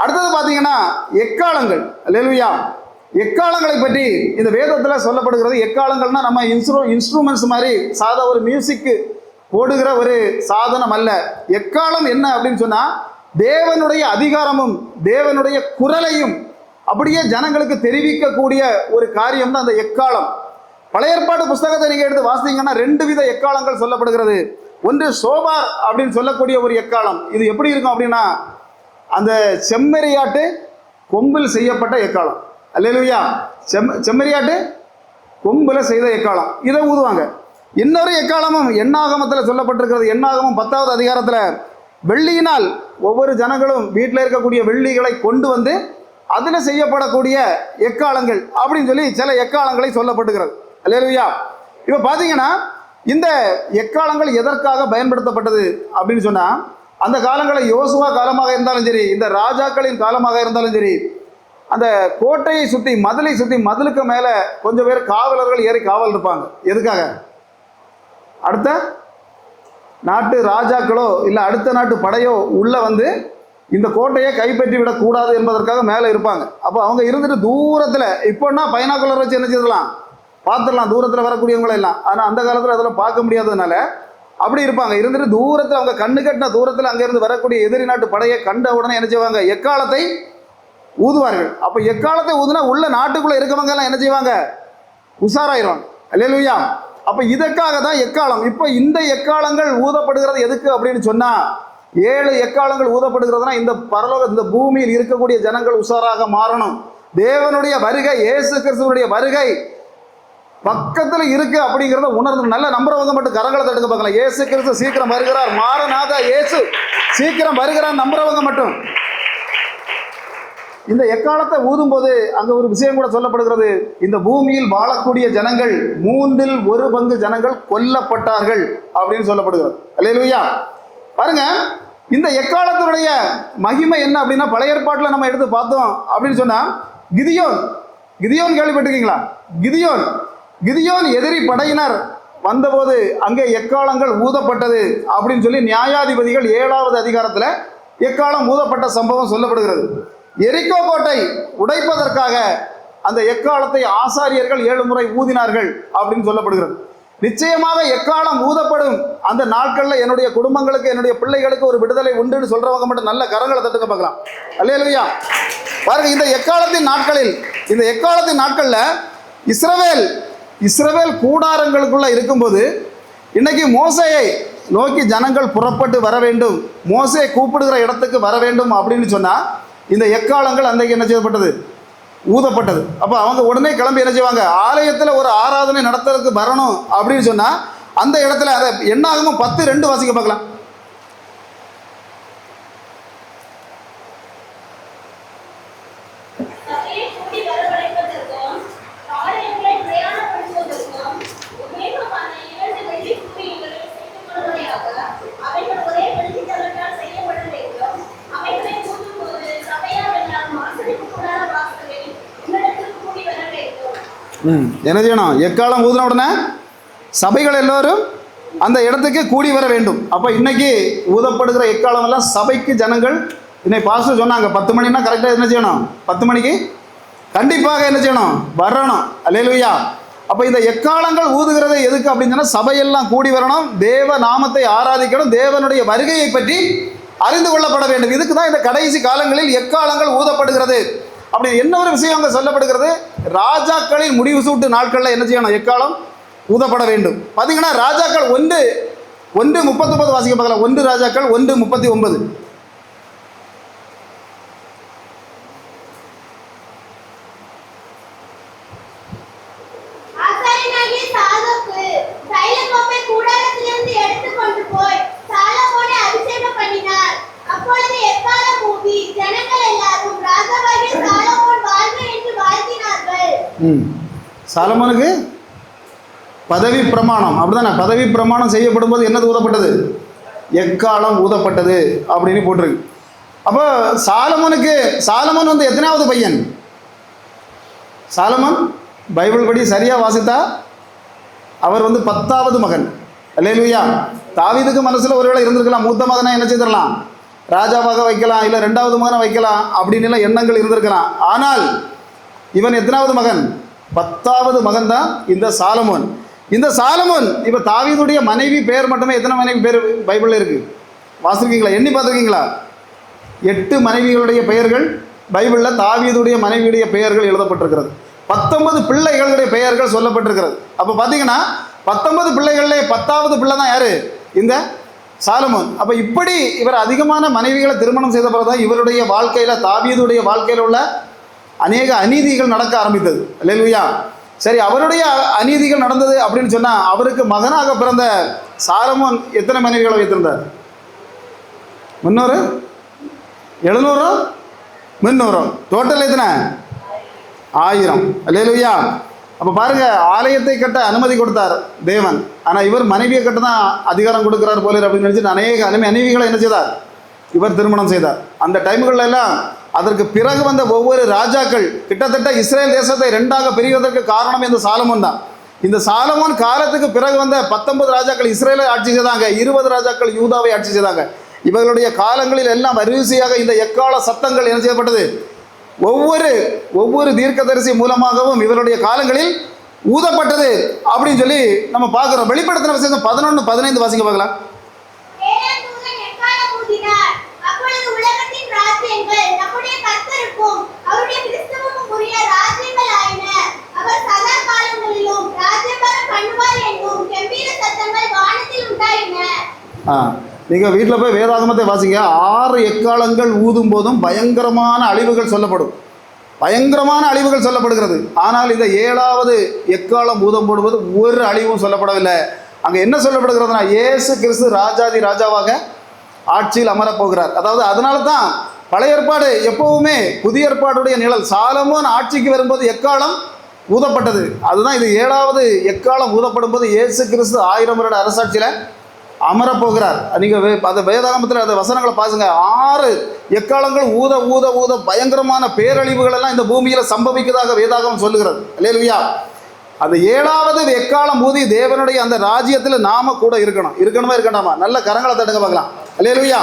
அடுத்தது பார்த்தீங்கன்னா எக்காலங்கள். அல்லேலூயா. எக்காலங்களை பற்றி இந்த வேதத்தில் சொல்லப்படுகிறது. எக்காலங்கள்னா நம்ம இன்ஸ்ட்ருமெண்ட்ஸ் மாதிரி சாதா ஒரு மியூசிக்கு போடுகிற ஒரு சாதனம் அல்ல. எக்காலம் என்ன அப்படின்னு சொன்னால் தேவனுடைய அதிகாரமும் தேவனுடைய குரலையும் அப்படியே ஜனங்களுக்கு தெரிவிக்கக்கூடிய ஒரு காரியம் தான் அந்த எக்காலம். பழைய ஏற்பாடு புஸ்தகத்தை நீங்கள் எடுத்து வாசித்தீங்கன்னா 2 வித எக்காலங்கள் சொல்லப்படுகிறது. ஒன்று சோபார் அப்படின்னு சொல்லக்கூடிய ஒரு எக்காலம். இது எப்படி இருக்கும் அப்படின்னா அந்த செம்மறியாட்டு கொம்பில் செய்யப்பட்ட எக்காலம். அல்லேலூயா. செம்மறியாட்டு கொம்பில் செய்த எக்காலம், இதை ஊதுவாங்க. இன்னொரு எக்காலமும் எண்ணாகமத்தில் சொல்லப்பட்டிருக்கிறது. எண்ணாகமம் 10வது அதிகாரத்தில் வெள்ளியினால் ஒவ்வொரு ஜனங்களும் வீட்டில் இருக்கக்கூடிய வெள்ளிகளை கொண்டு வந்து அதில் செய்யப்படக்கூடிய எக்காலங்கள் அப்படின்னு சொல்லி சில எக்காலங்களை சொல்லப்பட்டுகிறது. அல்லேலூயா. இப்போ பார்த்தீங்கன்னா இந்த எக்காலங்கள் எதற்காக பயன்படுத்தப்பட்டது அப்படின்னு சொன்னால் அந்த காலங்களில் யோசுவா காலமாக இருந்தாலும் சரி, இந்த ராஜாக்களின் காலமாக இருந்தாலும் சரி, அந்த கோட்டையை சுற்றி மதிலை சுற்றி மதிலுக்கு மேலே கொஞ்சம் பேர் காவலர்கள் ஏறி காவல் இருப்பாங்க. எதுக்காக? அடுத்த நாட்டு ராஜாக்களோ இல்லை அடுத்த நாட்டு படையோ உள்ளே வந்து இந்த கோட்டையை கைப்பற்றி விடக்கூடாது என்பதற்காக மேலே இருப்பாங்க. அப்போ அவங்க இருந்துட்டு தூரத்தில், இப்போன்னா பைனாக்குலர் வச்சு என்ன செய்யலாம், பார்த்துடலாம் தூரத்தில் வரக்கூடியவங்களை எல்லாம். ஆனால் அந்த காலத்தில் அதெல்லாம் பார்க்க முடியாததுனால அப்படி இருப்பாங்க. இருந்துட்டு தூரத்தில் அவங்க கண்ணு கட்டின தூரத்தில் அங்கேருந்து வரக்கூடிய எதிரி நாட்டு படையை கண்ட உடனே என்ன செய்வாங்க, எக்காலத்தை ஊதுவார்கள். அப்போ எக்காலத்தை ஊதுனா உள்ள நாட்டுக்குள்ளே இருக்கவங்க எல்லாம் என்ன செய்வாங்க, உஷாராயிருவாங்க. அல்லேலூயா. அப்போ இதற்காக தான் எக்காலம். இப்போ இந்த எக்காலங்கள் ஊதப்படுகிறது எதுக்கு அப்படின்னு சொன்னால் 7 எக்காலங்கள் ஊதப்படுகிறதுனா இந்த பரலோக இந்த பூமியில் இருக்கக்கூடிய ஜனங்கள் உஷாராக மாறணும். தேவனுடைய வருகை, இயேசு கிறிஸ்துவனுடைய வருகை பக்கத்தில் இருக்கு அப்படிங்கிறத உணர்ந்து நல்ல நம்புறவங்க மட்டும் கரங்களை தட்டுக்க பார்க்கலாம். இயேசு கிறிஸ்து சீக்கிரம் வருகிறார், மாரநாதா இயேசு சீக்கிரம் வருகிறார் நம்புறவங்க மட்டும். இந்த எக்காலத்தை ஊதும் போது அங்கே ஒரு விஷயம் கூட சொல்லப்படுகிறது. இந்த பூமியில் வாழக்கூடிய ஜனங்கள் 1/3 ஜனங்கள் கொல்லப்பட்டார்கள் அப்படின்னு சொல்லப்படுகிறது. அல்லேலூயா. பாருங்க, இந்த எக்காலத்தினுடைய மகிமை என்ன அப்படின்னா பழைய ஏற்பாட்டில் நம்ம எடுத்து பார்த்தோம் அப்படின்னு சொன்னால் கிதியோன் கேள்விப்பட்டிருக்கீங்களா? கிதியோன் எதிரி படையினர் வந்தபோது அங்கே எக்காலங்கள் ஊதப்பட்டது அப்படின்னு சொல்லி நியாயாதிபதிகள் 7வது அதிகாரத்தில் எக்காலம் ஊதப்பட்ட சம்பவம் சொல்லப்படுகிறது. எரிக்கோ கோட்டை உடைப்பதற்காக அந்த எக்காலத்தை ஆசாரியர்கள் 7 முறை ஊதினார்கள் அப்படின்னு சொல்லப்படுகிறது. நிச்சயமாக எக்காலம் ஊதப்படும் அந்த நாட்களில் என்னுடைய குடும்பங்களுக்கு, என்னுடைய பிள்ளைகளுக்கு ஒரு விடுதலை உண்டுன்னு சொல்றவங்க மட்டும் நல்ல கரங்களை தட்டுக்க பார்க்கலாம். அல்லேலூயா. பாருங்க, இந்த எக்காலத்தின் நாட்களில் இஸ்ரவேல் கூடாரங்களுக்குள்ள இருக்கும்போது இன்னைக்கு மோசேயை நோக்கி ஜனங்கள் புறப்பட்டு வர வேண்டும், மோசே கூப்பிடுகிற இடத்துக்கு வர வேண்டும் அப்படின்னு சொன்னால் இந்த எக்காலங்கள் அன்றைக்கு என்ன செய்யப்பட்டது, ஊதப்பட்டது. அப்போ அவங்க உடனே கிளம்பி என்ன செய்வாங்க, ஆலயத்தில் ஒரு ஆராதனை நடத்துறதுக்கு வரணும் அப்படின்னு சொன்னால் அந்த இடத்துல அதை என்னாகும் 10:2 வாசிக்க பார்க்கலாம். என்ன செய்யணும், எக்காலம் ஊதின உடனே சபைகள் எல்லோரும் அந்த இடத்துக்கு கூடி வர வேண்டும். அப்போ இன்னைக்கு ஊதப்படுகிற எக்காலம் எல்லாம் சபைக்கு ஜனங்கள் இன்னைக்கு பாஸ்டர் சொன்னாங்க 10 மணினா கரெக்டாக என்ன செய்யணும், 10 மணிக்கு கண்டிப்பாக என்ன செய்யணும், வரணும். அல்லேலூயா. அப்போ இந்த எக்காலங்கள் ஊதுகிறது எதுக்கு அப்படின்னு சொன்னால் சபையெல்லாம் கூடி வரணும், தேவ நாமத்தை ஆராதிக்கணும், தேவனுடைய வருகையை பற்றி அறிந்து கொள்ளப்பட வேண்டும். இதுக்கு தான் இந்த கடைசி காலங்களில் எக்காலங்கள் ஊதப்படுகிறது. அப்படி என்ன ஒரு விஷயம் அங்கே சொல்லப்படுகிறது, ராஜாக்களின் முடிவு சூட்டு நாட்களில் என்ன செய்யணும், எக்காலம் ஊதப்பட வேண்டும். பார்த்தீங்கன்னா ராஜாக்கள் 1:39 வாசிக்க பார்க்கலாம். 1 ராஜாக்கள் 1:39. சாலமோனுக்கு பதவி பிரமாணம், அப்படிதானே, பதவி பிரமாணம் செய்யப்படும் போது என்னது ஊதப்பட்டது, எக்காலம் ஊதப்பட்டது அப்படின்னு போட்டிருக்கு. அப்போ சாலமோன் வந்து எத்தனாவது பையன்? சாலமோன் பைபிள் படி சரியாக வாசித்தா அவர் வந்து 10வது மகன். அல்லேலூயா. தாவீதுக்கு மனசில் ஒருவேளை இருந்திருக்கலாம், மூத்த மகனை என்ன செய்திடலாம், ராஜாவாக வைக்கலாம், இல்லை 2வது மகனை வைக்கலாம் அப்படின்னு எல்லாம் எண்ணங்கள் இருந்திருக்கலாம். ஆனால் இவன் எத்தனாவது மகன்? 10வது மகன் தான் இந்த சாலமோன். இந்த சாலமோன் இப்போ தாவீதுடைய மனைவி பெயர் மட்டுமே எத்தனை மனைவி பேர் பைபிளில் இருக்குது வாசிருக்கீங்களா? எண்ணி பார்த்துருக்கீங்களா? 8 மனைவிகளுடைய பெயர்கள் பைபிளில் தாவீதுடைய மனைவியுடைய பெயர்கள் எழுதப்பட்டிருக்கிறது. 19 பிள்ளைகளுடைய பெயர்கள் சொல்லப்பட்டிருக்கிறது. அப்போ பார்த்தீங்கன்னா 19 பிள்ளைகளிலே 10வது பிள்ளை தான் யார்? இந்த சாலமோன். அப்போ இப்படி இவர் அதிகமான மனைவிகளை திருமணம் செய்த பிறகு தான் இவருடைய வாழ்க்கையில், தாவீதுடைய வாழ்க்கையில் உள்ள அநேக அநீதிகள் நடக்க ஆரம்பித்தது. அல்லேலூயா. சரி, அவருடைய அநீதிகள் நடந்தது அப்படின்னு சொன்னால் அவருக்கு மகனாக பிறந்த சாலமோன் எத்தனை மனைவிகளை வைத்திருந்தார்? 300 700 300 டோட்டல் எத்தனை? 1000. அல்லேலூயா. அப்போ பாருங்க, ஆலயத்தை கட்ட அனுமதி கொடுத்தார் தேவன். ஆனால் இவர் மனைவியை கட்ட தான் அதிகாரம் கொடுக்குறார் போல அப்படின்னு நினச்சிட்டு அநேக மனைவிகளை என்ன செய்தார்? இவர் திருமணம் செய்தார். அந்த டைம்கள் எல்லாம் அதற்கு பிறகு வந்த ஒவ்வொரு ராஜாக்கள் கிட்டத்தட்ட இஸ்ரேல் தேசத்தை 2ஆக பிரிவதற்கு காரணம் இந்த சாலமோன் தான். இந்த சாலமோன் காலத்துக்கு பிறகு வந்த 19 ராஜாக்கள் இஸ்ரேலை ஆட்சி செய்தாங்க, 20 ராஜாக்கள் யூதாவை ஆட்சி செய்தாங்க. இவர்களுடைய காலங்களில் எல்லாம் வரிசையாக இந்த எக்கால சத்தங்கள் என்ன செய்யப்பட்டது? ஒவ்வொரு தீர்க்கதரிசி மூலமாகவும் இவருடைய காலங்களில் ஊதப்பட்டது அப்படின்னு சொல்லி நம்ம பார்க்குறோம். வெளிப்படுத்தின விசேஷம் 11:15 வாசிங்க பார்க்கலாம். நீங்கள் வீட்டில் போய் வேதாகமத்தை வாசிங்க. 6 எக்காலங்கள் ஊதும் போதும் பயங்கரமான அழிவுகள் சொல்லப்படும், பயங்கரமான அழிவுகள் சொல்லப்படுகிறது. ஆனால் இந்த 7வது எக்காலம் ஊதம் போடும்போது ஒரு அழிவும் சொல்லப்படவில்லை. அங்கே என்ன சொல்லப்படுகிறதுனா, இயேசு கிறிஸ்து ராஜாதி ராஜாவாக ஆட்சியில் அமரப்போகிறார். அதாவது அதனால தான் பழைய ஏற்பாடு எப்பவுமே புதிய ஏற்பாடுடைய நிழல். சாலமோன் ஆட்சிக்கு வரும்போது எக்காலம் ஊதப்பட்டது. அதுதான் இது 7வது எக்காலம் ஊதப்படும் போது இயேசு கிறிஸ்து 1000 வருட அரசாட்சியில் அமரப்போகிறார். நீங்கள் அந்த வேதாகமத்தில் அந்த வசனங்களை பாருங்க. 6 எக்காலங்கள் ஊத ஊத ஊத பயங்கரமான பேரழிவுகள் எல்லாம் இந்த பூமியில் சம்பவிக்கிறதாக வேதாகமம் சொல்லுகிறது. அல்லேலூயா. அந்த 7வது எக்காலம் ஊதி தேவனுடைய அந்த ராஜ்யத்தில் நாம கூட இருக்கணுமா இருக்கண்டாமா? நல்ல கரங்களை தட்டுங்க பார்க்கலாம். அல்லேலூயா.